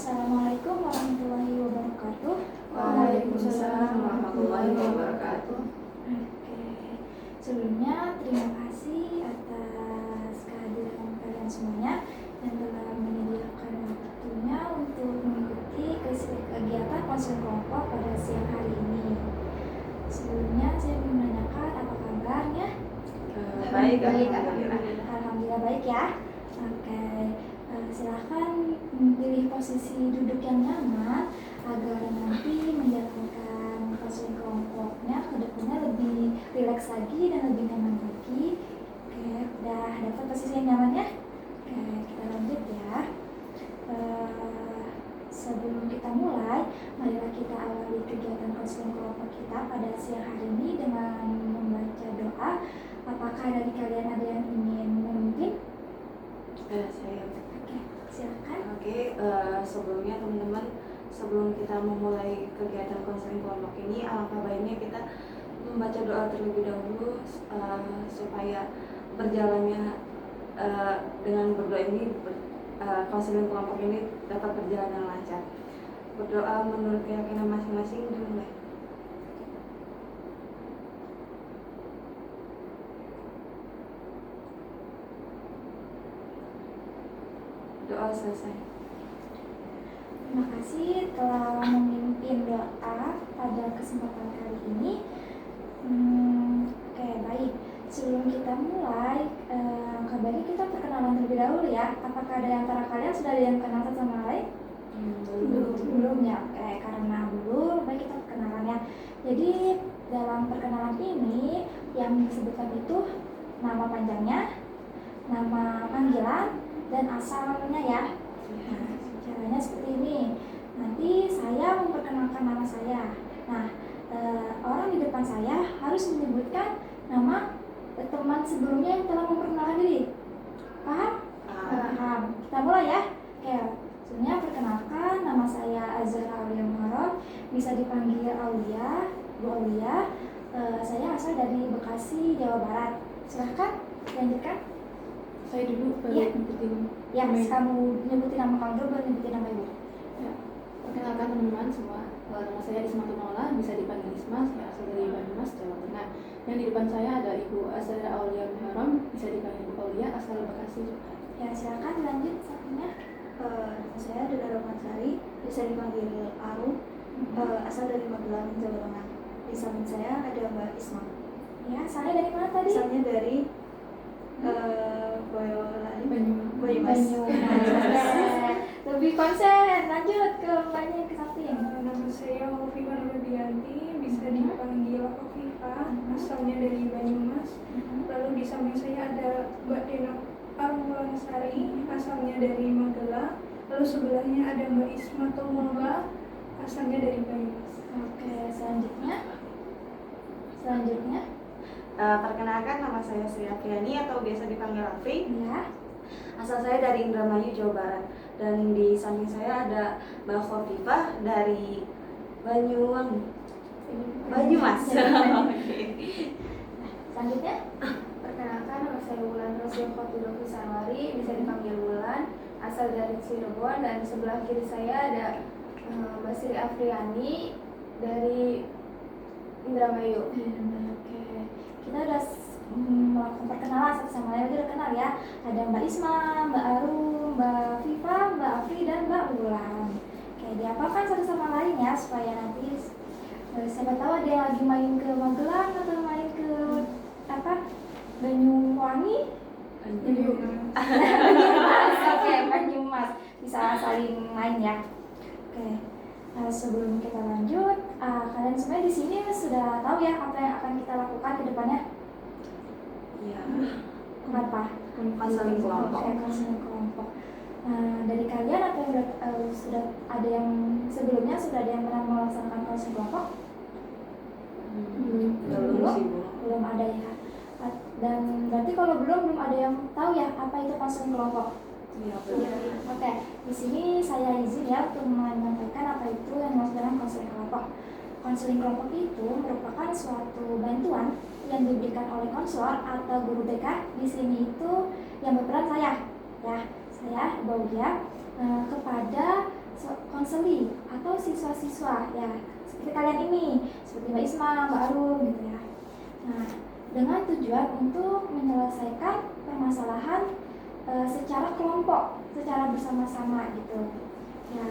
Assalamualaikum warahmatullahi wabarakatuh. Waalaikumsalam warahmatullahi wabarakatuh. Oke. Sebelumnya terima kasih atas kehadiran kalian semuanya yang telah menyediakan waktunya untuk mengikuti kegiatan konseling kelompok pada siang hari ini. Sebelumnya saya ingin menanyakan apa kabarnya? Baik, Alhamdulillah baik ya. Oke. Silahkan pilih posisi duduk yang nyaman agar nanti menjalankan konseling kelompoknya ke depannya lebih rileks lagi dan lebih nyaman lagi. Oke, udah dapat posisi yang nyaman ya? Oke, kita lanjut ya. Sebelum kita mulai, marilah kita awali kegiatan konseling kelompok kita pada siang hari ini dengan membaca doa. Apakah dari kalian ada yang ingin memimpin? Saya. Oke, silakan. Sebelumnya teman-teman, sebelum kita memulai kegiatan konseling kelompok ini, alangkah baiknya kita membaca doa terlebih dahulu supaya berjalannya dengan berdoa ini konseling kelompok ini dapat berjalan dengan lancar. Berdoa menurut keyakinan masing-masing dimulai. Doa selesai. Terima kasih telah memimpin doa pada kesempatan kali ini. Oke, baik. Sebelum kita mulai, kembali kita perkenalan terlebih dahulu ya. Apakah ada antara kalian sudah ada yang kenal satu sama lain? Belum ya. Oke, karena belum, baik kita perkenalan ya. Jadi dalam perkenalan ini yang disebutkan itu nama panjangnya, nama panggilan, dan asalnya ya. Nah, caranya seperti ini. Nanti saya memperkenalkan nama saya. Nah, orang di depan saya harus menyebutkan nama teman sebelumnya yang telah memperkenalkan diri. Paham? Paham. Kita mulai ya. Oke. Sebelumnya perkenalkan, nama saya Azhara Aulia Muharram, bisa dipanggil Aulia, Bu Aulia. Saya asal dari Bekasi, Jawa Barat. Silahkan lanjutkan. Saya dulu baru nyebutin. Ya, kamu nyebutin nama kamu dulu, baru nyebutin nama ibu. Ya. Perkenalkan teman-teman semua, nama saya Isma Tunola, bisa dipanggil Isma, saya asal dari Banyumas, Jawa Tengah. Yang di depan saya ada Ibu Azhara Aulia Muharram, bisa dipanggil Bu Aulia, asal Bekasi juga. Ya, silakan lanjut satunya. Nama saya Deda Romansari, bisa dipanggil Aru, asal dari Magelang, Jawa Tengah. Di samping saya ada Mbak Isma. Ya, saya dari mana tadi? Asalnya dari Banyumas. Lebih konsen, lanjut ke mbaknya ke samping. Nama saya Hovifa Nurdianti, bisa dipanggil Hovifa, asalnya dari Banyumas. Lalu di samping saya ada Mbak Dena Armulansari, asalnya dari Magelang. Lalu sebelahnya ada Mbak Isma Tomola, asalnya dari Banyumas. Oke, selanjutnya. Perkenalkan, nama saya Sri Afriani atau biasa dipanggil Afri. Ya. Asal saya dari Indramayu, Jawa Barat. Dan di samping saya ada Mbak Khofifah dari Banyumas. Selanjutnya. Perkenalkan, nama saya Wulan Rosia Khotidovi Sarwari, bisa dipanggil Wulan, asal dari Cirebon. Dan sebelah kiri saya ada Mbak Sri Afriani dari Indramayu. Oke. Kita udah melakukan perkenalan satu sama lain, udah kenal ya. Ada Mbak Isma, Mbak Aru, Mbak Viva, Mbak Afri, dan Mbak Wulan. Oke, diapakan satu sama lain ya, supaya nanti siapa tahu ada yang lagi main ke Magelang atau main ke Banyuwangi. Oke, Banyumas, bisa saling main ya. Oke. Sebelum kita lanjut, kalian semua di sini sudah tahu ya apa yang akan kita lakukan ke depannya? Iya. Apa? Konseling kelompok. Konseling kelompok. Dari kalian apa yang sudah ada yang sebelumnya sudah ada yang pernah melaksanakan konseling kelompok? Belum ada ya. Dan berarti kalau belum ada yang tahu ya apa itu konseling kelompok? Iya, Oke, di sini saya izin ya untuk menyampaikan apa itu yang dimaksud dengan konseling kelompok. Konseling kelompok itu merupakan suatu bantuan yang diberikan oleh konselor atau guru BK. Di sini itu yang berperan saya, ya, saya Baudia kepada konseli atau siswa-siswa ya seperti kalian ini, seperti Mbak Isma, Mbak Arum gitu ya. Nah, dengan tujuan untuk menyelesaikan permasalahan secara kelompok, secara bersama-sama gitu. Ya,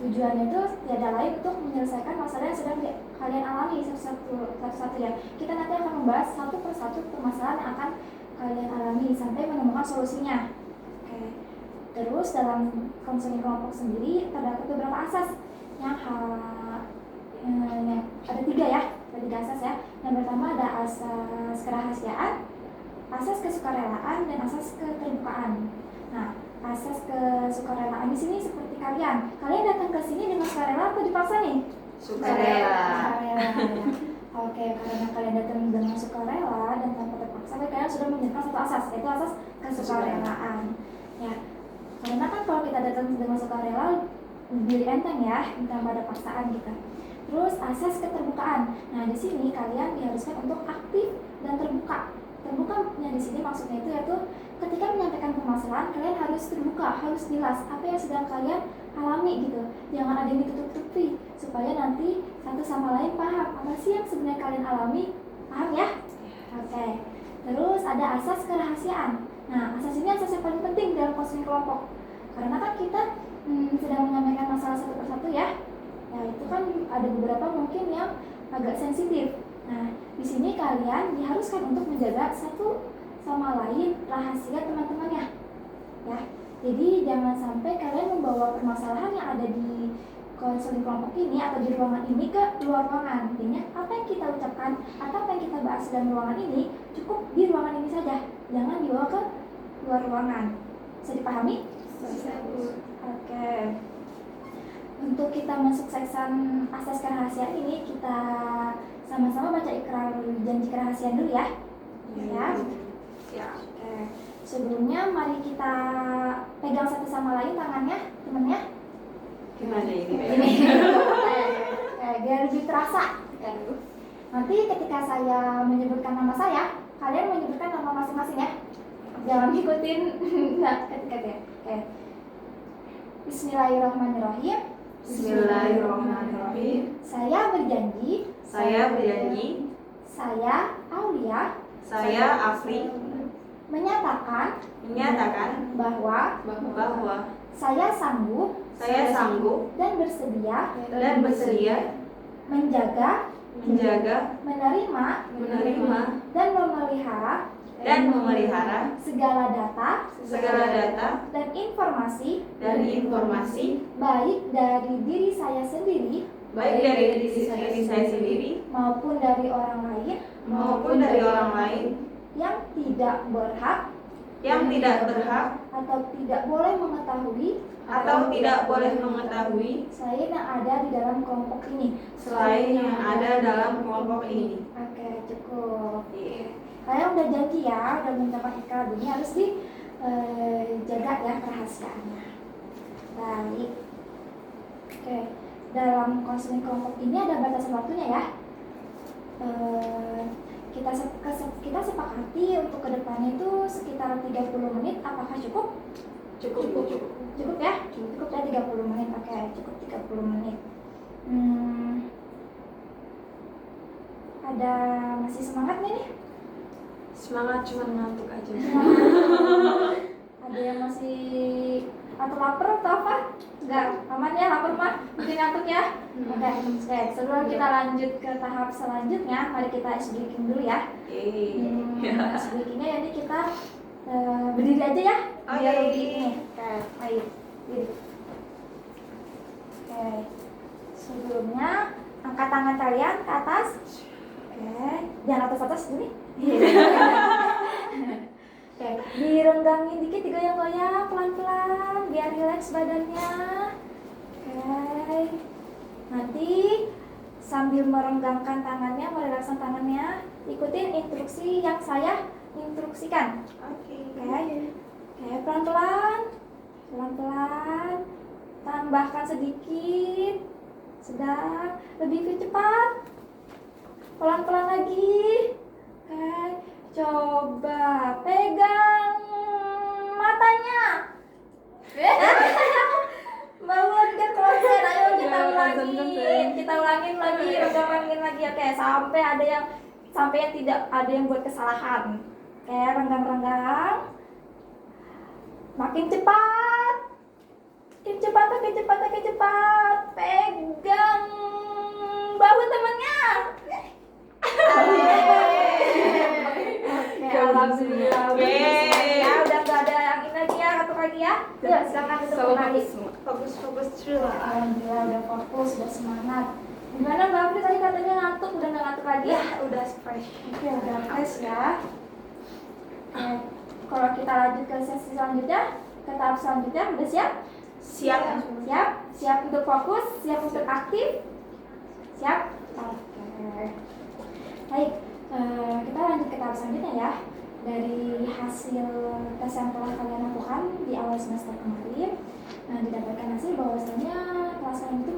tujuannya itu tiada lain untuk menyelesaikan masalah yang sedang kalian alami satu-satu ya. Kita nanti akan membahas satu persatu permasalahan yang akan kalian alami sampai menemukan solusinya. Oke. Terus dalam konseling kelompok sendiri terdapat beberapa asas yang ada 3 ya, ada 3 asas ya. Yang pertama ada asas kerahasiaan, asas kesukarelaan, dan asas keterbukaan. Nah, asas kesukarelaan di sini seperti kalian datang ke sini dengan sukarela atau dipaksa nih? Sukarela. Sukarela ya. Oke, karena kalian datang dengan sukarela dan tanpa terpaksa, kalian sudah menyerahkan satu asas, yaitu asas kesukarelaan. Ya, karena kan kalau kita datang dengan sukarela lebih enteng ya, tanpa ada paksaan kita. Terus asas keterbukaan. Nah, di sini kalian diharuskan untuk aktif dan terbuka. Terbukanya di sini maksudnya itu yaitu ketika menyampaikan permasalahan kalian harus terbuka, harus jelas apa yang sedang kalian alami gitu. Jangan ada yang ditutup-tutupi supaya nanti satu sama lain paham apa sih yang sebenarnya kalian alami. Paham ya? Oke. Terus ada asas kerahasiaan. Nah, asas ini asas yang paling penting dalam konseling kelompok. Karena kan kita sedang menyampaikan masalah satu persatu ya. Nah, itu kan ada beberapa mungkin yang agak sensitif. Nah, di sini kalian diharuskan untuk menjaga satu sama lain rahasia teman-temannya. Ya. Jadi jangan sampai kalian membawa permasalahan yang ada di konseling kelompok ini atau di ruangan ini ke luar ruangan. Intinya apa yang kita ucapkan atau apa yang kita bahas dalam ruangan ini cukup di ruangan ini saja. Jangan dibawa ke luar ruangan. Bisa dipahami? Bisa. Oke. Untuk kita mensukseskan asas kerahasiaan ini, kita sama-sama baca ikrar janji kerahasiaan dulu ya. Ya. Ya. Oke. Sebelumnya mari kita pegang satu sama lain tangannya, temennya. Gimana ini? Ini. Biar lebih terasa. Nanti ketika saya menyebutkan nama saya, kalian menyebutkan nama masing-masing ya. Jangan ikutin ketika ya. Oke. Bismillahirrahmanirrahim. Bismillahirrahmanirrahim. Saya berjanji. Saya berjanji. Saya Aulia. Saya Afri. Menyatakan bahwa saya sanggup dan bersedia menjaga, menerima dan memelihara segala data dan informasi baik dari diri saya sendiri maupun dari orang lain yang tidak berhak atau tidak boleh mengetahui selain yang ada di dalam kelompok ini. Oke, cukup. Kalian udah janji ya, udah mengucapkan ikrar, ini harus dijaga ya kerahasiaannya. Baik. Oke, dalam konseling kelompok ini ada batasan waktunya ya. Kita sepakati untuk kedepannya itu sekitar 30 menit. Apakah cukup? Cukup ya? Cukup ya 30 menit. Oke, cukup 30 menit. Ada masih semangat nggak nih? Semangat, cuma ngantuk aja. Ada yang masih atau lapar atau apa? Enggak, aman ya lapar mah, mungkin ngantuk ya. Oke, sebelum kita lanjut ke tahap selanjutnya, mari kita ice breaking dulu ya. Ice breakingnya nanti kita berdiri aja ya, biar lebih ini. Oke, baik. Oke, sebelumnya angkat tangan kalian ke atas. Oke, jangan atas ini. Oke, direnggangin dikit, digoyang-goyang pelan-pelan biar rileks badannya. Oke. Nanti sambil merenggangkan tangannya, merelakskan tangannya, ikutin instruksi yang saya instruksikan. Oke, pelan-pelan. Tambahkan sedikit. Sedang, lebih cepat. Pelan-pelan lagi. Oke, coba pegang matanya. Bangunkan ulangin lagi. Oke, sampai yang tidak ada yang buat kesalahan. Kayak renggang-renggang. Makin cepat. Pegang bahu temannya. Oke, alhamdulillah. Ya, udah nggak ada yang ini lagi ya, satu lagi ya. Yuk, silakan untuk lagi. Fokus dulu. Alhamdulillah udah fokus, udah semangat. Gimana Mbak Afri tadi katanya ngantuk, udah nggak ngantuk lagi? Ya, udah fresh. Oke, udah fresh ya. Oke, kalau kita lanjut ke sesi selanjutnya, ke tahap selanjutnya, udah siap? Siap untuk fokus, siap untuk aktif, siap? Oke. Baik, kita lanjut ke tahap selanjutnya ya. Dari hasil tes yang telah kalian lakukan di awal semester kemarin, didapatkan hasil bahwasanya kelas kalian itu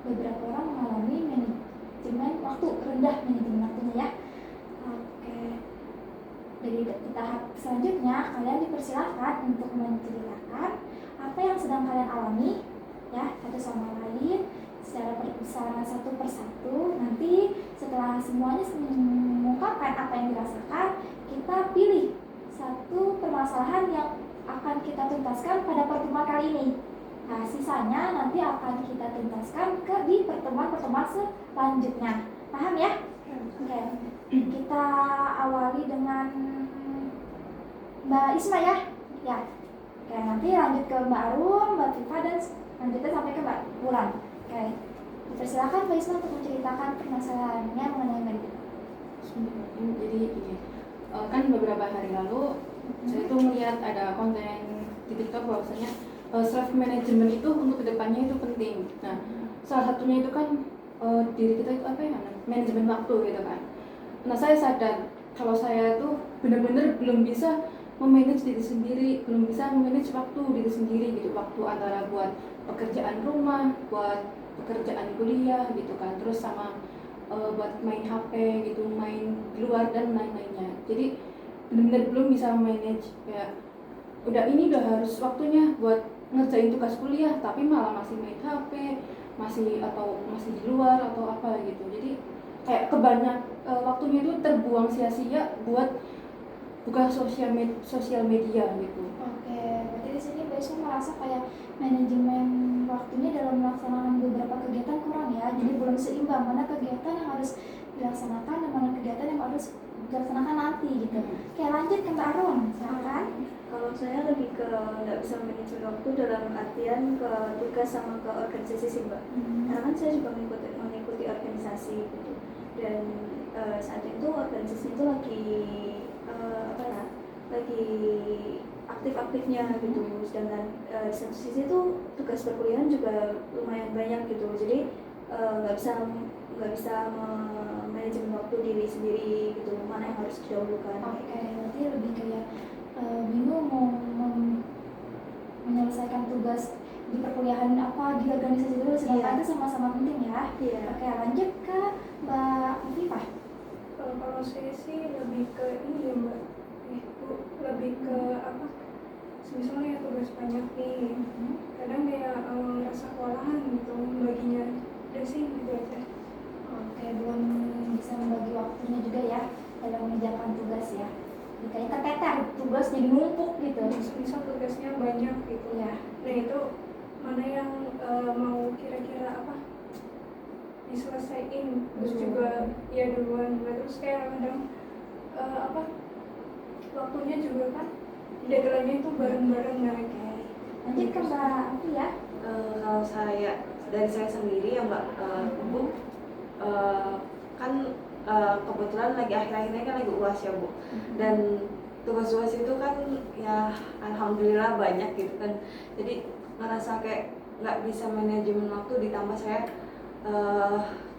beberapa orang mengalami manajemen waktu rendah, manajemen waktunya ya. Oke. Dari tahap selanjutnya, kalian dipersilahkan untuk menceritakan apa yang sedang kalian alami ya, satu sama lain secara satu persatu. Nanti setelah semuanya mengungkapkan apa yang dirasakan, kita pilih satu permasalahan yang akan kita tuntaskan pada pertemuan kali ini. Nah, sisanya nanti akan kita tuntaskan di pertemuan-pertemuan selanjutnya. Paham ya? Oke. Kita awali dengan Mbak Isma ya. Ya. Oke, nanti lanjut ke Mbak Arum, Mbak Viva, dan lanjutnya sampai ke Mbak Wulan. Oke. Dipersilakan Mbak Isma untuk menceritakan permasalahannya mengenai meditasi. Jadi ini kan beberapa hari lalu saya tuh melihat ada konten di TikTok bahwasanya self management itu untuk kedepannya itu penting. Nah, salah satunya itu kan diri kita itu apa ya, manajemen waktu gitu kan. Nah, saya sadar kalau saya tuh benar-benar belum bisa memanage diri sendiri, belum bisa memanage waktu diri sendiri gitu, waktu antara buat pekerjaan rumah, buat pekerjaan kuliah gitu kan, terus sama buat main HP gitu, main di luar dan lain-lainnya. Jadi benar-benar belum bisa manage, kayak udah harus waktunya buat ngerjain tugas kuliah tapi malah masih main HP, masih di luar atau apa gitu. Jadi kayak waktunya itu terbuang sia-sia buat buka sosial media gitu. Oke, berarti di sini Mbak Isma merasa kayak manajemen waktunya dalam melaksanakan beberapa kegiatan kurang ya. Jadi belum seimbang mana kegiatan yang harus dilaksanakan dan mana kegiatan yang harus dilaksanakan nanti gitu. Oke, lanjut ke Mbak Arum, silakan. Kalau saya lebih ke nggak bisa manajemen waktu dalam artian ke tugas sama ke organisasi sih Mbak. Karena kan saya juga mengikuti organisasi gitu. Dan saat itu organisasi itu lagi aktif-aktifnya gitu. Sedangkan di satu sisi tuh tugas perkuliahan juga lumayan banyak gitu. Jadi nggak bisa manajemen waktu diri sendiri gitu, mana yang harus didahulukan. Oke, berarti lebih kayak bingung mau menyelesaikan tugas di perkuliahan apa di organisasi dulu, sedangkan itu sama-sama penting ya. Iya. Oke, lanjut ke Mbak Viva. Kalau saya sih lebih ke ini ya Mbak, lebih ke apa? Misalnya tugas banyak nih, kadang kayak rasa kewalahan gitu baginya. Udah sih gitu aja. Oke, belum bisa membagi waktunya juga ya dalam mengerjakan tugas ya. Kayak keteter, tugas jadi numpuk gitu. Misal tugasnya banyak gitu ya. Nah itu mana yang mau kira-kira apa diselesaikan, terus juga ya duluan. Terus kayak kadang waktunya juga kan deadline-nya itu bareng-bareng. Nah Lanjut ke Mbak Afi ya. Kalau dari saya sendiri ya Mbak, Bu, kan kebetulan lagi akhir-akhir ini kan lagi UAS ya Bu, dan tugas UAS itu kan ya alhamdulillah banyak gitu kan, jadi ngerasa kayak nggak bisa manajemen waktu, ditambah saya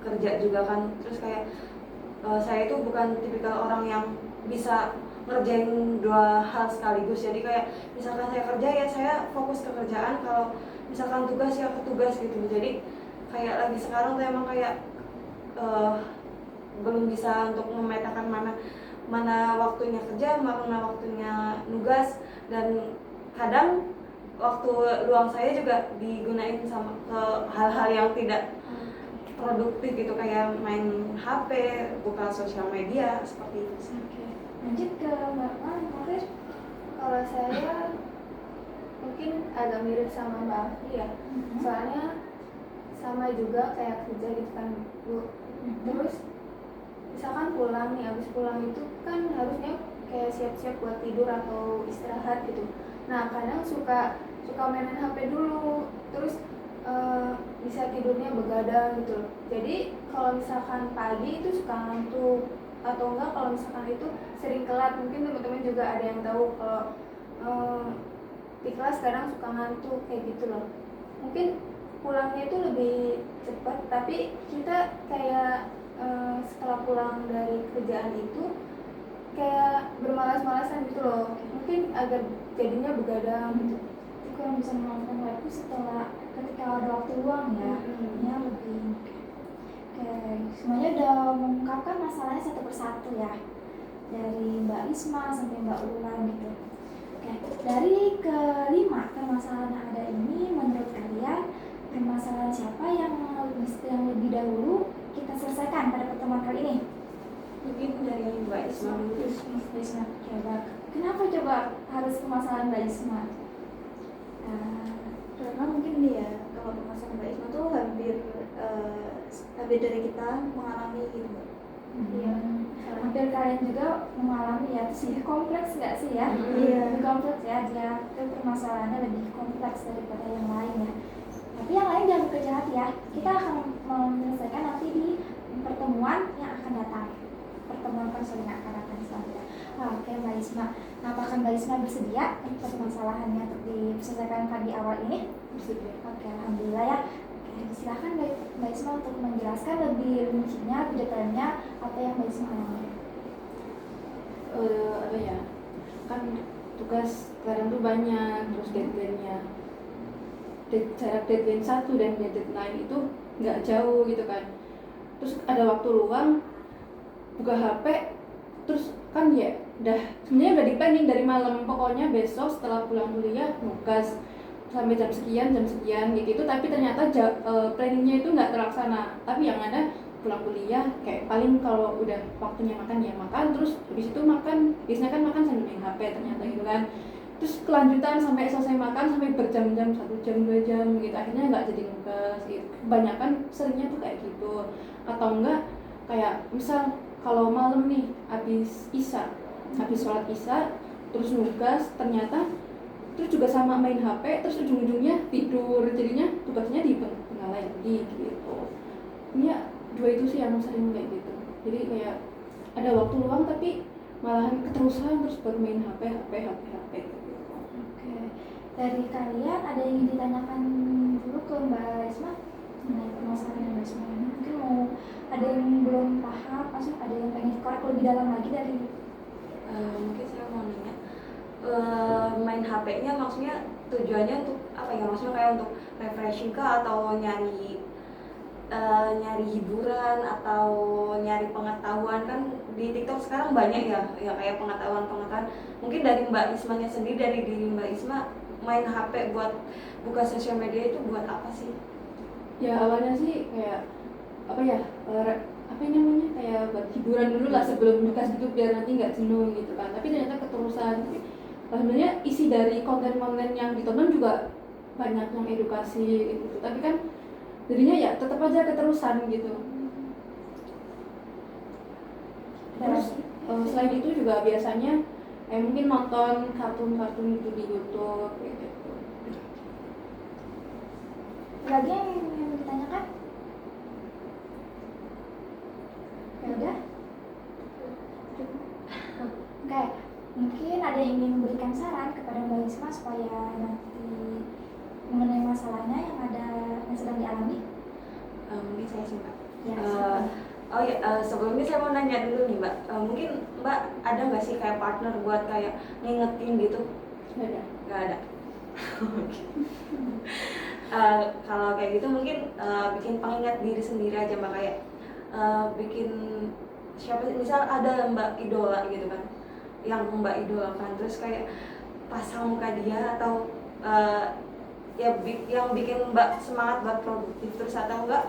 kerja juga kan, terus kayak saya itu bukan tipikal orang yang bisa ngerjain dua hal sekaligus. Jadi kayak misalkan saya kerja ya saya fokus ke kerjaan, kalau misalkan tugas ya ke tugas gitu. Jadi kayak lagi sekarang tuh emang kayak belum bisa untuk memetakan mana waktunya kerja, mana waktunya nugas, dan kadang waktu luang saya juga digunain sama ke hal-hal yang tidak produktif gitu, kayak main HP, buka sosial media seperti itu sih. Oke. Lanjut ke Mbak Mafir. Kalau saya mungkin agak mirip sama Mbak Afri ya. Soalnya sama juga kayak kerja gitu kan Bu. Terus misalkan pulang nih, habis pulang itu kan harusnya kayak siap-siap buat tidur atau istirahat gitu. Nah kadang suka mainin HP dulu, terus bisa tidurnya begadang gitu. Jadi kalau misalkan pagi itu suka ngantuk, atau enggak kalau misalkan itu sering telat. Mungkin teman-teman juga ada yang tahu kalau di kelas kadang suka ngantuk kayak gitu loh. Mungkin pulangnya itu lebih cepat, tapi kita kayak setelah pulang dari kerjaan itu kayak bermalas-malasan gitu loh. Mungkin agak jadinya begadang gitu. Jadi kalau bisa menonton webku setelah ketika ada waktu luang ya, ya lebih. Oke, semuanya udah mengungkapkan masalahnya satu persatu ya, dari Mbak Isma sampai Mbak Ulan gitu. Oke, dari kelima permasalahan yang ada ini, menurut kalian permasalahan siapa yang lebih dahulu kita selesaikan pada pertemuan kali ini? Mungkin dari Mbak Isma dulu. Mbak Isma, coba. Kenapa coba harus permasalahan Mbak Isma? Karena mungkin nih ya, kalau permasalahan Mbak Isma tuh hampir dari kita mengalami gitu. Iya. Hampir kalian juga mengalami ya, sih kompleks nggak sih ya? Iya. Lebih kompleks ya, dia itu permasalahannya lebih kompleks daripada yang lain ya. Tapi yang lain jangan bekerja hati ya. Kita akan menyelesaikan nanti di pertemuan yang akan datang. Pertemuan konseling yang akan datang selanjutnya. Oke Mbak Isma. Nah, apakah Mbak Isma bersedia untuk permasalahannya untuk diselesaikan pagi awal ini? Bersedia. Oke, alhamdulillah ya. Oke, silakan Mbak Isma untuk menjelaskan lebih rincinya, lebih detailnya apa yang Mbak Isma alami. Apa ya? Kan tugas sekarang tuh banyak, terus deadline-nya. Jarak deadline 1 dan deadline itu nggak jauh gitu kan. Terus ada waktu luang, buka HP, terus kan ya udah sebenarnya udah di planning dari malam, pokoknya besok setelah pulang kuliah nugas sampai jam sekian kayak gitu, tapi ternyata planningnya itu nggak terlaksana. Tapi yang ada pulang kuliah kayak paling kalau udah waktunya makan ya makan, terus habis itu makan, biasanya kan makan sambil main HP ternyata gitu kan. Terus kelanjutan sampai selesai makan sampai berjam-jam, 1 jam 2 jam gitu, akhirnya nggak jadi nugas gitu. Kebanyakan seringnya tuh kayak gitu. Atau enggak kayak misal kalau malam nih habis sholat isya terus nugas, ternyata terus juga sama main HP, terus ujung-ujungnya tidur, jadinya tugasnya dipenggalai lagi gitu. Ini ya, dua itu sih yang sering kayak gitu. Jadi kayak ada waktu luang tapi malahan keterusan terus baru main HP gitu. Oke, dari kalian ada yang ingin ditanyakan dulu ke Mbak Isma mengenai permasalahan Mbak Isma ini? Mungkin mau ada yang belum paham, maksudnya ada yang pengen korek lebih dalam lagi dari Mungkin saya mau nanya, main HP-nya maksudnya tujuannya untuk apa ya? Maksudnya kayak untuk refreshing kah, atau nyari hiburan, atau nyari pengetahuan? Kan di TikTok sekarang banyak ya kayak pengetahuan. Mungkin dari Mbak Ismanya sendiri, dari diri Mbak Isma, main HP buat buka sosial media itu buat apa sih? Ya awalnya sih kayak apa ya, apa namanya, kayak buat hiburan dulu lah sebelum nugas gitu, biar nanti nggak jenuh gitu kan. Tapi ternyata keterusan. Sebenarnya isi dari konten-konten yang ditonton juga banyak yang edukasi gitu, tapi kan jadinya ya tetap aja keterusan gitu. Terus selain itu juga biasanya mungkin nonton kartun-kartun itu di YouTube kayak gitu. lagi yang ditanyakan? Ya udah. Oke, mungkin ada yang ingin memberikan saran kepada Mbak Isma supaya nanti mengenai masalahnya yang sedang dialami. Mungkin saya sih Mbak. Ya, Sebelumnya saya mau nanya dulu nih Mbak. Mungkin Mbak ada nggak sih kayak partner buat kayak ngingetin gitu? Nggak ada. Kalau kayak gitu mungkin bikin pengingat diri sendiri aja Mbak, kayak bikin siapa sih, misal ada Mbak idola gitu kan, yang Mbak idolakan, terus kayak pasang muka dia, atau yang bikin Mbak semangat buat produktif, terus atau enggak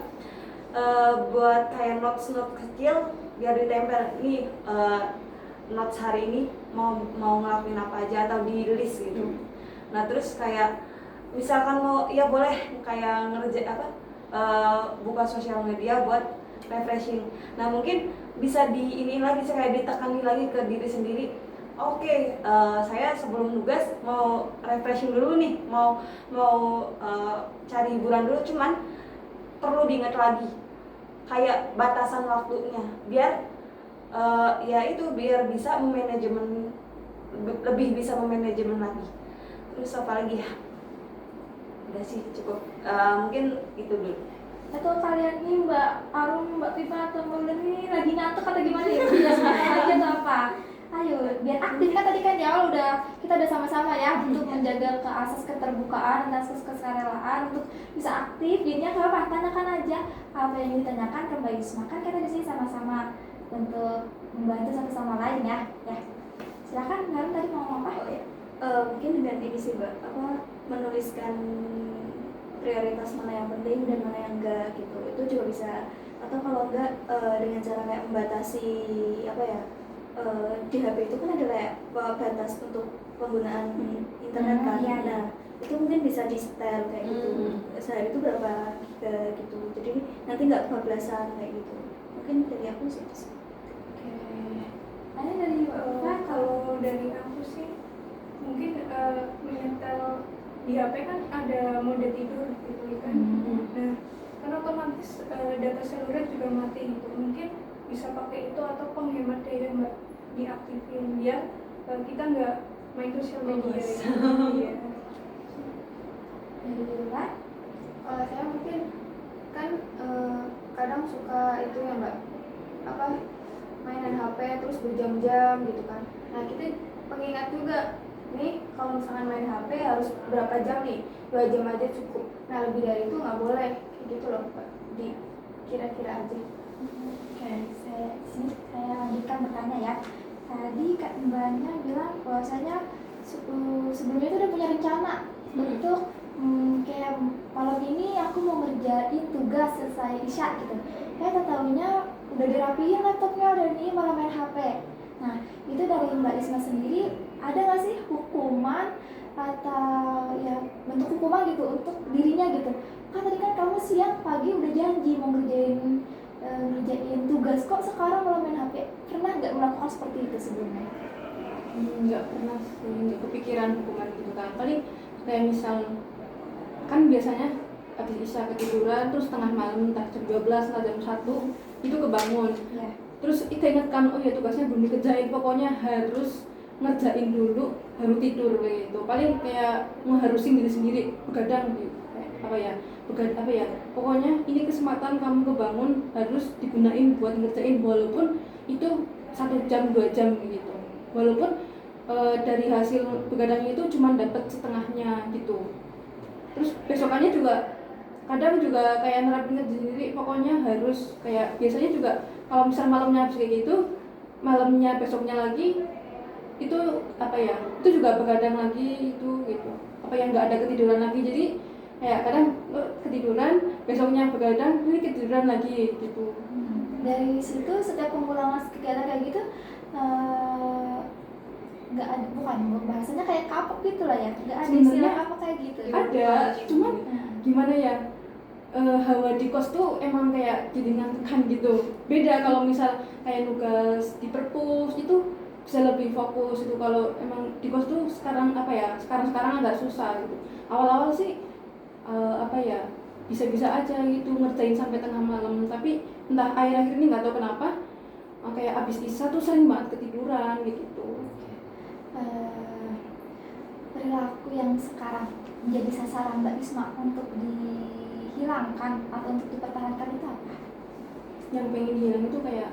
buat kayak notes kecil biar ditempel ini notes hari ini mau ngelakuin apa aja atau di list gitu. Nah terus kayak misalkan mau ya boleh kayak ngerjain buka sosial media buat refreshing. Nah mungkin bisa ini lagi kayak ditekani lagi ke diri sendiri. Oke, saya sebelum nugas mau refreshing dulu nih, mau cari hiburan dulu, cuman perlu diingat lagi kayak batasan waktunya biar biar bisa memanajemen, lebih bisa memanajemen lagi. Terus apa lagi ya? Udah sih cukup, mungkin itu dulu. Atau kalian nih Mbak Arum, Mbak Pipa atau Mbak Leni lagi ngantuk atau gimana ya? Biar semangat lagi atau apa? Ayo, biar aktif kan tadi kan di awal kita udah sama-sama ya untuk menjaga ke asas keterbukaan dan asas kesurelaan untuk bisa aktif. Jadinya nggak apa, tanyakan aja apa yang ditanyakan ke Mbak Yusma. Kan kita di sini sama-sama untuk membantu satu sama lain ya. Ya, silakan Mbak Arum tadi mau ngomong apa? Oh ya, mungkin dengan ini sih Mbak, menuliskan prioritas mana yang penting dan mana yang enggak gitu. Itu juga bisa, atau kalau enggak dengan cara kayak membatasi di HP itu kan ada kayak batas untuk penggunaan internet kan. Iya. Nah itu mungkin bisa di setel kayak gitu, sehari itu berapa giga gitu, jadi nanti nggak kebablasan kayak gitu. Mungkin dari aku sih itu sih. Oke. Ada dari Mbak Kalau dari aku sih mungkin menyetel di HP kan ada mode tidur gitu kan. Nah kan otomatis data seluler juga mati gitu. Mungkin bisa pakai itu atau penghemat daya Mbak, diaktifin biar kita nggak main sosial media gitu. Iya. dari Mbak. Kalau saya mungkin kan kadang suka itu ya Mbak, mainan HP terus berjam-jam gitu kan. Nah kita pengingat juga nih kalau misalkan main HP harus berapa jam nih, 2 jam aja cukup. Nah lebih dari itu nggak boleh kayak gitu loh Mbak, di kira-kira aja. Oke, saya lanjutkan bertanya ya. Tadi Kak Mbaknya bilang bahwasanya sebelumnya itu udah punya rencana untuk kayak malam ini aku mau ngerjain tugas selesai isya gitu. Kayak tahunya udah dirapiin laptopnya, udah nih malah main HP. Nah itu dari Mbak Isma sendiri ada nggak sih hukuman atau ya bentuk hukuman gitu untuk dirinya gitu? Kan tadi kan kamu siang pagi udah janji mau ngerjain tugas, kok sekarang malah main HP? Pernah nggak melakukan seperti itu sebelumnya? Nggak pernah sih, nggak kepikiran hukuman gitu kan. Paling kayak misal kan biasanya habis isya ketiduran terus tengah malam entah jam 12 atau jam 1 itu kebangun. Ya. Terus kita ingatkan, oh ya tugasnya belum dikerjain, pokoknya harus ngerjain dulu baru tidur kayak gitu. Paling kayak mengharusin diri sendiri, begadang gitu. Pokoknya ini kesempatan kamu kebangun harus digunain buat ngerjain, walaupun itu 1 jam 2 jam gitu, walaupun dari hasil begadangnya itu cuma dapat setengahnya gitu. Terus besokannya juga kadang juga kayak nerapin ke diri, pokoknya harus kayak biasanya juga kalau misal malamnya habis kayak gitu, malamnya besoknya lagi itu itu juga begadang lagi itu gitu, nggak ada ketiduran lagi. Jadi kayak kadang ketiduran, besoknya begadang, ini ketiduran lagi gitu. Dari situ setiap pengulangan kegiatan kayak gitu nggak ada, bukan bahasanya kayak kapok gitu lah ya, nggak ada istilah apa kayak gitu. Ada, cuman gimana ya, hawa di kos tuh emang kayak jadi ngantukan gitu. Beda kalau misal kayak nugas di perpus itu bisa lebih fokus itu. Kalau emang di kos tuh sekarang agak susah gitu. Awal-awal sih bisa-bisa aja gitu ngerjain sampai tengah malam, tapi entah akhir-akhir ini nggak tahu kenapa kayak abis isya tuh sering banget ketiduran gitu. Perilaku yang sekarang menjadi sasaran Mbak Isma untuk dihilangkan atau untuk dipertahankan itu apa? Yang pengen dihilang itu kayak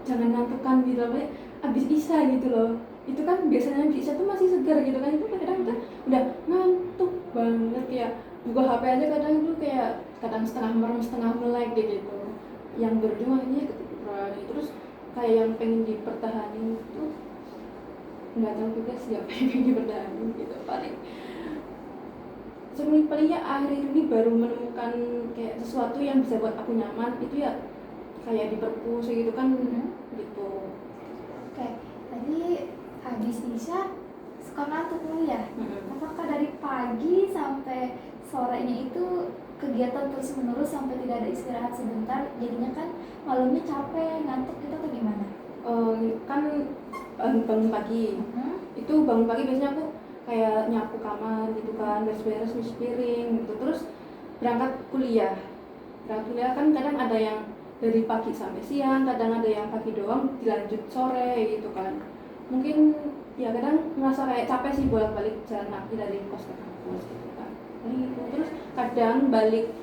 jangan ngantukan gitu loh, abis isya gitu loh. Itu kan biasanya abis isya tuh masih segar gitu kan, itu kadang kita udah ngantuk banget ya, buka HP aja kadang itu kayak kadang setengah merem setengah melek gitu. Yang berdua ini ketiduran. Terus kayak yang pengen dipertahanin itu nggak tahu juga siapa yang pengen dipertahanin gitu. Paling sebenarnya palingnya akhir ini baru menemukan kayak sesuatu yang bisa buat aku nyaman itu ya kayak di perpus gitu kan gitu. Oke, tadi habis Isya suka ngantuk kuliah. Apakah dari pagi sampai sorenya itu kegiatan terus menerus sampai tidak ada istirahat sebentar, jadinya kan malamnya capek, ngantuk gitu atau gimana? Kan bangun pagi. Itu bangun pagi biasanya aku kayak nyapu kamar gitu kan, beres-beres nyuci piring gitu, terus berangkat kuliah kan kadang ada yang dari pagi sampai siang, kadang ada yang pagi doang dilanjut sore gitu kan. Mungkin ya kadang merasa kayak capek sih bolak-balik jalan kaki dari kos ke kampus gitu kan. Gitu. Terus kadang balik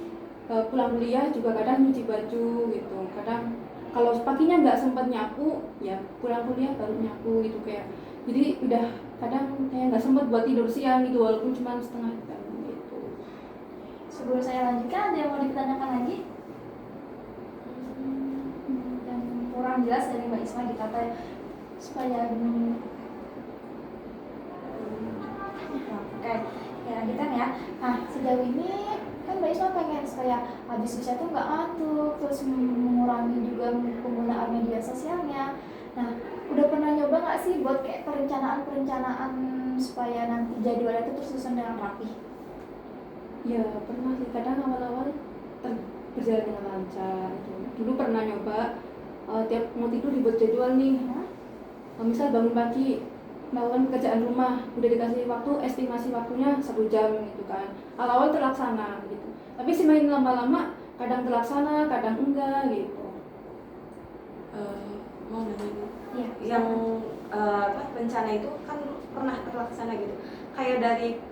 pulang kuliah juga kadang nyuci baju gitu. Kadang kalau paginya nggak sempat nyapu, ya pulang kuliah baru nyapu gitu kayak. Jadi udah kadang kayak nggak sempat buat tidur siang gitu walaupun cuma setengah jam gitu. Sebelum saya lanjutkan, ada yang mau ditanyakan lagi? Dan kurang jelas dari Mbak Isma dikata supaya oke, ya lanjutkan ya. Nah, sejauh ini kan Mbak Isma pengen supaya habis usia tuh nggak ngantuk, terus mengurangi juga penggunaan media sosialnya. Nah, udah pernah nyoba nggak sih buat kayak perencanaan supaya nanti jadwalnya itu tersusun dengan rapi? Ya pernah sih, kadang awal-awal berjalan dengan lancar gitu. Dulu pernah nyoba tiap mau tidur dibuat jadwal nih. Misal bangun pagi melakukan pekerjaan rumah, udah dikasih waktu, estimasi waktunya 1 jam gitu kan. Awal-awal terlaksana gitu, tapi semakin lama-lama kadang terlaksana, kadang enggak gitu. Mau nanya nih, Iya. yang rencana itu kan pernah terlaksana gitu, kayak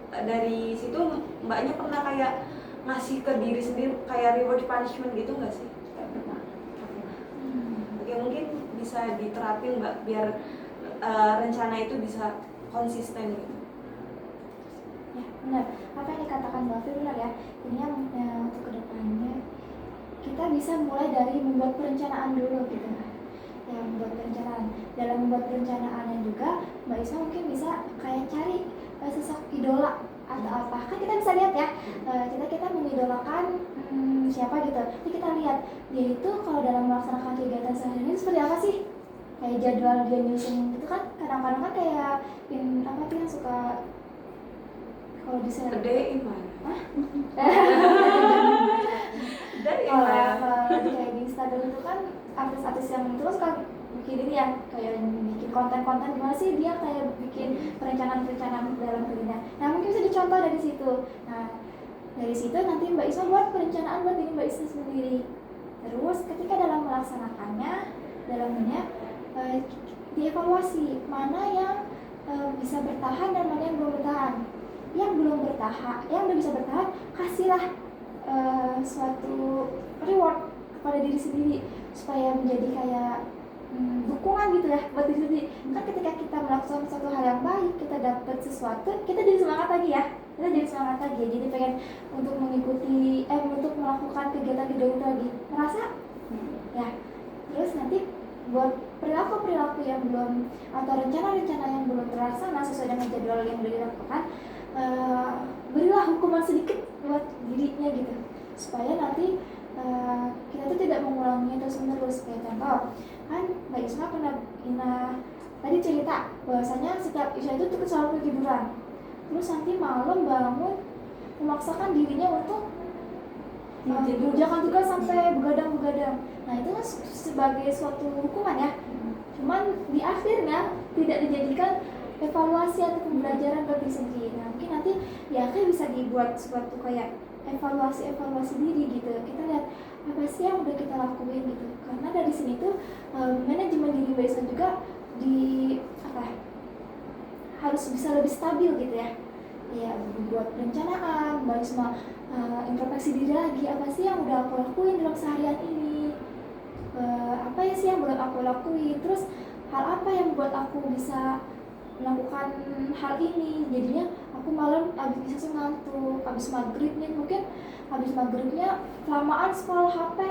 dari situ mbaknya pernah kayak ngasih ke diri sendiri kayak reward punishment gitu nggak sih? Nggak pernah. Oke, mungkin bisa diterapin mbak biar rencana itu bisa konsisten gitu. Ya, benar. Apa yang dikatakan Mbak Fir benar ya. Ini yang untuk kedepannya kita bisa mulai dari membuat perencanaan dulu gitu. Ya, membuat perencanaan. Dalam membuat perencanaannya juga, Mbak Isma mungkin bisa kayak cari sosok idola atau apa. Kan kita bisa lihat ya, kita mengidolakan siapa gitu. Jadi kita lihat dia itu kalau dalam melaksanakan kegiatan sehari-hari seperti apa sih? Kayak jadwal dia nyusun itu kan kadang-kadang kan kayak apa tuh yang suka kalau di Gedein mana? Dari kalau mana? lagi kayak di Instagram itu kan artis-artis yang itu kan suka bikin ini ya kayak bikin konten-konten gimana sih dia kayak bikin perencanaan-perencanaan dalam dirinya. Nah mungkin bisa dicontoh dari situ. Nah dari situ nanti Mbak Isma buat perencanaan buat diri Mbak Isma sendiri. Terus ketika dalam melaksanakannya dalamnya dievaluasi mana yang bisa bertahan dan mana yang belum bertahan. Yang belum bertahan, yang belum bisa bertahan, kasihlah suatu reward kepada diri sendiri supaya menjadi kayak dukungan gitu ya buat diri sendiri. Kan ketika kita melakukan suatu hal yang baik, kita dapat sesuatu, kita jadi semangat lagi ya. Kita jadi semangat lagi, jadi pengen untuk mengikuti, untuk melakukan kegiatan-kegiatan itu lagi. Merasa? Ya. Terus nanti buat perilaku-perilaku yang belum atau rencana-rencana yang belum terlaksana sesuai dengan jadwal yang sudah dilakukan, berilah hukuman sedikit buat dirinya gitu supaya nanti kita tuh tidak mengulanginya terus menerus. Kayak contoh kan Mbak Isma pernah tadi cerita bahwasanya setiap Isya itu tuh selalu ketiduran, terus nanti malam bangun memaksakan dirinya untuk mengerjakan tugas sampai begadang. Nah itu kan sebagai suatu hukuman ya, cuman di akhirnya tidak dijadikan evaluasi atau pembelajaran bagi sendiri. Nah mungkin nanti di akhir bisa dibuat suatu kayak evaluasi diri gitu. Kita lihat apa sih yang udah kita lakuin gitu. Karena dari sini tuh manajemen diri Mbak Isma juga harus bisa lebih stabil gitu ya. Ya buat perencanaan Mbak Isma introspeksi diri lagi, apa sih yang udah aku lakuin dalam seharian ini, apa ya sih yang belum aku lakuin, terus hal apa yang buat aku bisa melakukan hal ini. Jadinya aku malam abis bisa ngantuk, abis maghribnya kelamaan scroll HP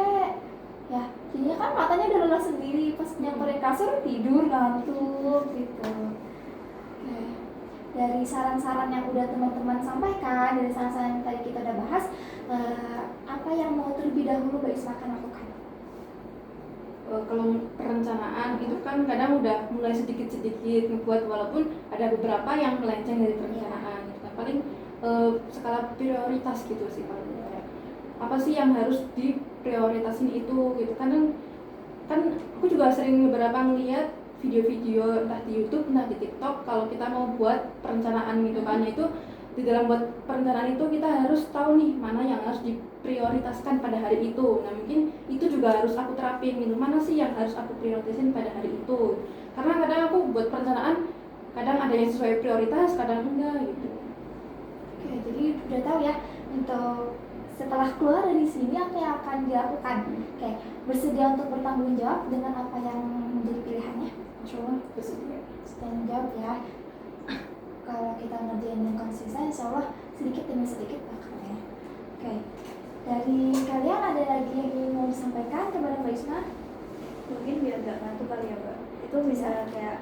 ya, jadinya kan matanya udah lelah sendiri, pas nyamperin kasur tidur ngantuk gitu. dari saran-saran yang udah teman-teman sampaikan, dari saran-saran yang tadi kita udah bahas, apa yang mau terlebih dahulu Mbak Isma akan lakukan? Kalau perencanaan itu kan kadang udah mulai sedikit-sedikit ngebuat, walaupun ada beberapa yang melenceng dari perencanaan. Nah, paling skala prioritas gitu sih, paling kayak apa sih yang harus diprioritasin itu gitu. Kadang kan aku juga sering beberapa ngeliat video-video entah di YouTube entah di TikTok kalau kita mau buat perencanaan gitu kan, itu di dalam buat perencanaan itu kita harus tahu nih mana yang harus diprioritaskan pada hari itu. Nah mungkin itu juga harus aku terapin gitu, mana sih yang harus aku prioritasin pada hari itu, karena kadang aku buat perencanaan kadang ada yang sesuai prioritas kadang enggak gitu. Oke, jadi udah tahu ya untuk setelah keluar dari sini apa yang akan dilakukan. Oke, bersedia untuk bertanggung jawab dengan apa yang menjadi pilihannya? Insyaallah bersedia. Tanggung jawab ya. Kalau kita ngerjain yang konsisten, insya Allah sedikit demi sedikit bakal ya. Oke, dari kalian ada lagi yang ingin mau disampaikan kepada Mbak Isma? Mungkin biar gak ngantuk kali ya Mbak, itu bisa kayak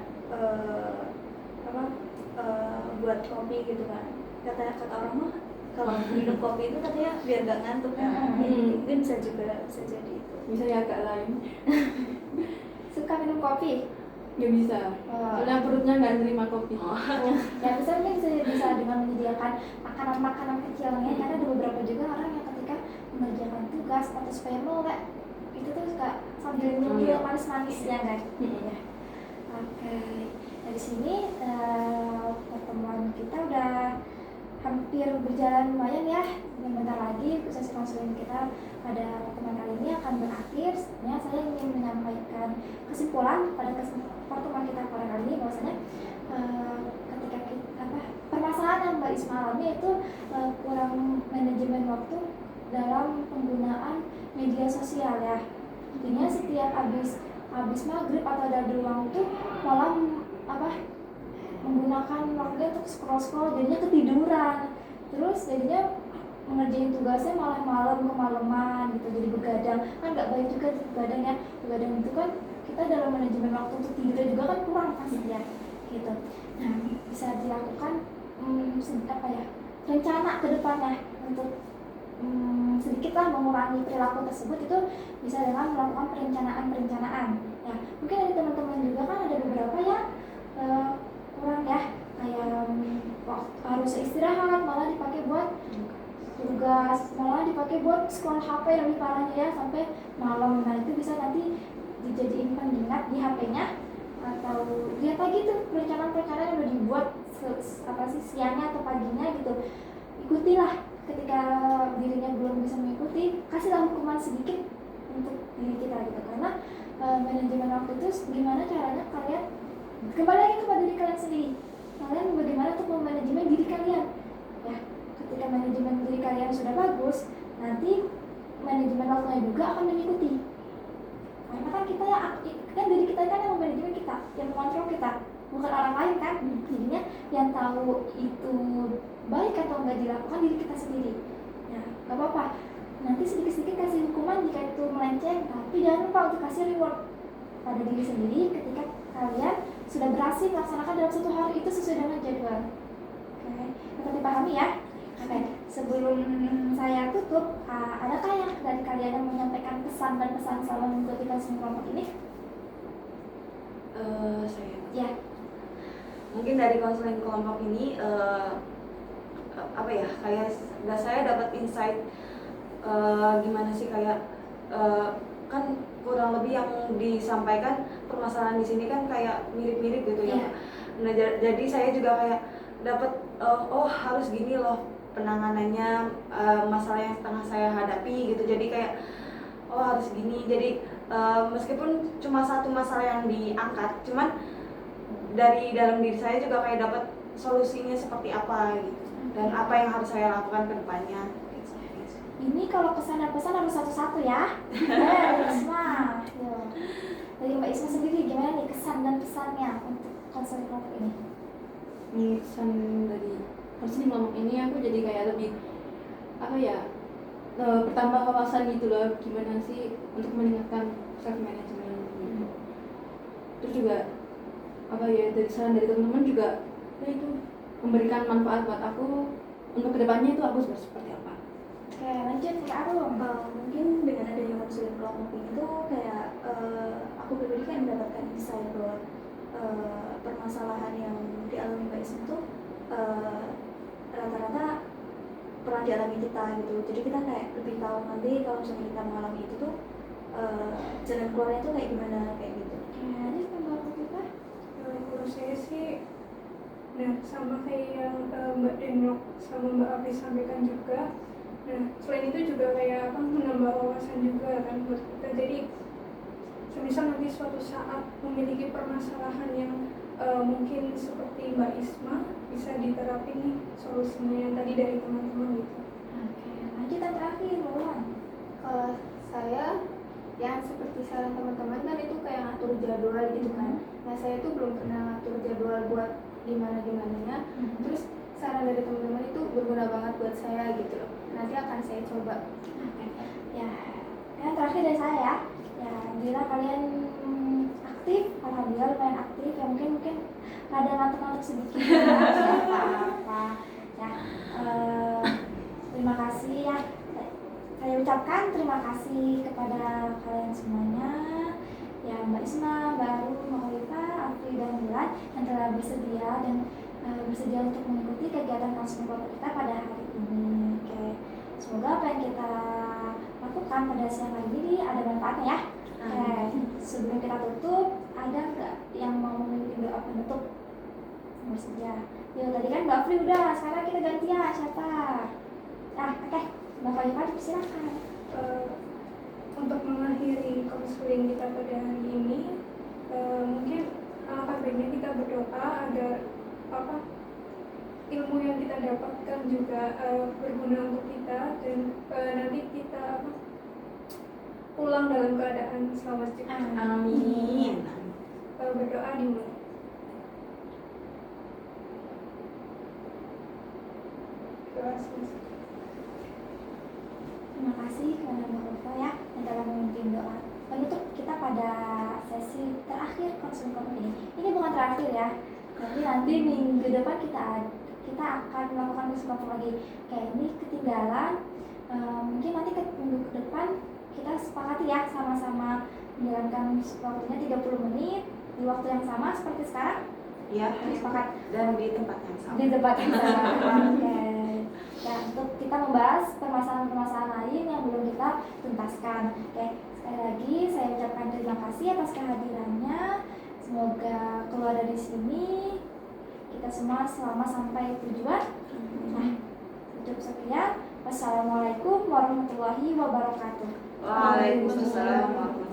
buat kopi gitu kan, kata orang mah kalau minum kopi itu katanya biar gak ngantuk kan. Mungkin bisa jadi itu. Bisa ya agak lain. Suka minum kopi? Nggak bisa, soalnya perutnya nggak nerima kopi. Ya misalnya bisa dengan menyediakan makanan-makanan kecilnya, karena ada beberapa juga orang yang ketika mengerjakan tugas atau supaya melek itu tuh suka sambil nyemil manis-manis ya kan. Ya. Oke, dari sini pertemuan kita udah hampir berjalan lumayan ya. Bentar lagi sesi konseling kita pada pertemuan kali ini akan berakhir. Sebenarnya saya ingin menyampaikan kesimpulan pada pertemuan kita pada kali ini, bahwasanya ketika permasalahan yang Mbak Isma alami itu kurang manajemen waktu dalam penggunaan media sosial ya. Intinya setiap habis maghrib atau ada ruang itu malah menggunakan waktunya untuk scroll jadinya ketiduran, terus jadinya mengerjain tugasnya malah kemalaman gitu, jadi begadang kan nggak baik juga begadang ya. Begadang itu kan kita dalam manajemen waktu untuk tidur juga kan kurang pasti ya gitu. Nah bisa dilakukan rencana ke depannya untuk sedikitlah mengurangi perilaku tersebut, itu bisa dengan melakukan perencanaan ya. Mungkin dari teman-teman juga kan ada beberapa yang kurang ya, kayak harus istirahat malah dipakai buat tugas, malah dipakai buat scroll HP lebih parahnya ya sampai malam. Nah itu bisa nanti dijadiin pengingat di HP-nya, atau lihat lagi tuh perencanaan yang udah dibuat siangnya atau paginya gitu. Ikutilah, ketika dirinya belum bisa mengikuti, kasihlah hukuman sedikit untuk diri kita gitu. Karena manajemen waktu itu gimana caranya kalian kembali lagi kepada diri kalian sendiri. Kalian bagaimana untuk memanajemen diri kalian ya. Ketika manajemen diri kalian sudah bagus, nanti manajemen waktunya juga akan mengikuti. Karena kan kita kan diri kita kan yang memanajemen kita, yang mengontrol kita, bukan orang lain kan. Jadinya yang tahu itu baik atau enggak dilakukan diri kita sendiri. Ya, nggak apa-apa. Nanti sedikit-sedikit kasih hukuman jika itu melenceng, tapi jangan lupa untuk kasih reward pada diri sendiri ketika kalian sudah berhasil melaksanakan dalam satu hari itu sesuai dengan jadwal. Oke, dapat dipahami ya? Oke, sebelum saya tutup, adakah yang dari kalian yang menyampaikan pesan dan pesan selama mengikuti konseling kelompok ini? Saya. Ya. Mungkin dari konseling kelompok ini kayak saya dapat insight gimana sih kayak kan kurang lebih yang disampaikan permasalahan di sini kan kayak mirip-mirip gitu ya. Nah jadi saya juga kayak dapat harus gini loh penanganannya masalah yang tengah saya hadapi gitu. Jadi kayak harus gini. Jadi meskipun cuma satu masalah yang diangkat, cuman dari dalam diri saya juga kayak dapat solusinya seperti apa gitu, dan apa yang harus saya lakukan ke depannya. Ini kalau kesan dan pesan harus satu-satu ya. Mbak Isma. Dari Mbak Isma sendiri gimana nih kesan dan pesannya untuk konseling kelompok ini? Ini kesan dari konseling kelompok ini aku jadi kayak lebih bertambah wawasan gitu loh, gimana sih untuk meningkatkan self management. Terus juga dari saran dari teman-teman juga itu memberikan manfaat buat aku untuk kedepannya itu aku seperti apa. Oke, lanjut Kak Arum. Mungkin dengan adanya konseling kelompok ini tuh kayak aku pribadi kan mendapatkan insight bahwa permasalahan yang dialami Mbak Isma tuh rata-rata pernah dialami kita gitu. Jadi kita kayak lebih tahu nanti kalau misalnya kita mengalami itu tuh jalan keluarnya tuh kayak gimana kayak gitu. Jadi tambah apa kita? Menurut saya sih, nah sama kayak yang Mbak Denok sama Mbak Afi sampaikan juga. Nah selain itu juga kayak apa, menambah wawasan juga kan buat kita. Jadi semisal nanti suatu saat memiliki permasalahan yang mungkin seperti Mbak Isma, bisa diterapin nih solusinya yang tadi dari teman-teman gitu. Oke, lanjut yang terakhir Wulan. Kalau saya yang seperti saran teman-teman kan itu kayak ngatur jadwal gitu kan. Nah saya tuh belum pernah ngatur jadwal buat gimana-gimananya. Terus saran dari teman-teman itu berguna banget buat saya gitu loh. Nanti akan saya coba. Oke. Ya, yang terakhir dari saya. Ya, bila kalian aktif, alhamdulillah lumayan aktif. Ya mungkin ada ngantuk-ngantuk sedikit. Ya, apa-apa. Ya, terima kasih ya. Saya ucapkan terima kasih kepada kalian semuanya, ya Mbak Isma, Mbak Arum, Mbak Khalifah, Afri, dan Wulan yang telah bersedia untuk mengikuti kegiatan konseling kelompok kita pada hari ini. Oke, semoga apa yang kita lakukan pada siang hari ini ada manfaatnya ya. Oke, sebelum kita tutup, ada nggak yang mau memimpin doa penutup? Bersedia. Ya tadi kan Mbak Afri udah, sekarang kita gantian siapa? Nah, oke. Mbak Khalifah silakan. Untuk mengakhiri konseling kita pada hari ini, mungkin alangkah baiknya kita berdoa agar ilmu yang kita dapatkan juga berguna untuk kita dan nanti kita pulang dalam keadaan selamat juga. Amin. Berdoa dimulai. Terima kasih. Terima kasih kepada Mbak Khalifah ya yang telah memimpin doa penutup kita pada sesi terakhir konseling kelompok ini. Ini bukan terakhir ya, tapi nanti minggu depan kita akan melakukan konseling kelompok lagi. Kayak ini ketinggalan, mungkin nanti ke minggu ke depan kita sepakati ya sama-sama menjalankan waktunya 30 menit di waktu yang sama seperti sekarang. Ya, Sepakat. dan di tempat yang sama. Di tempat yang sama. Oke. Ya, untuk kita membahas permasalahan-permasalahan lain yang belum kita tuntaskan. Oke, sekali lagi saya ucapkan terima kasih atas kehadirannya. Semoga keluar dari sini kita semua selamat sampai tujuan. Nah, cukup sekian. Wassalamualaikum warahmatullahi wabarakatuh. Waalaikumsalam warahmatullahi wabarakatuh.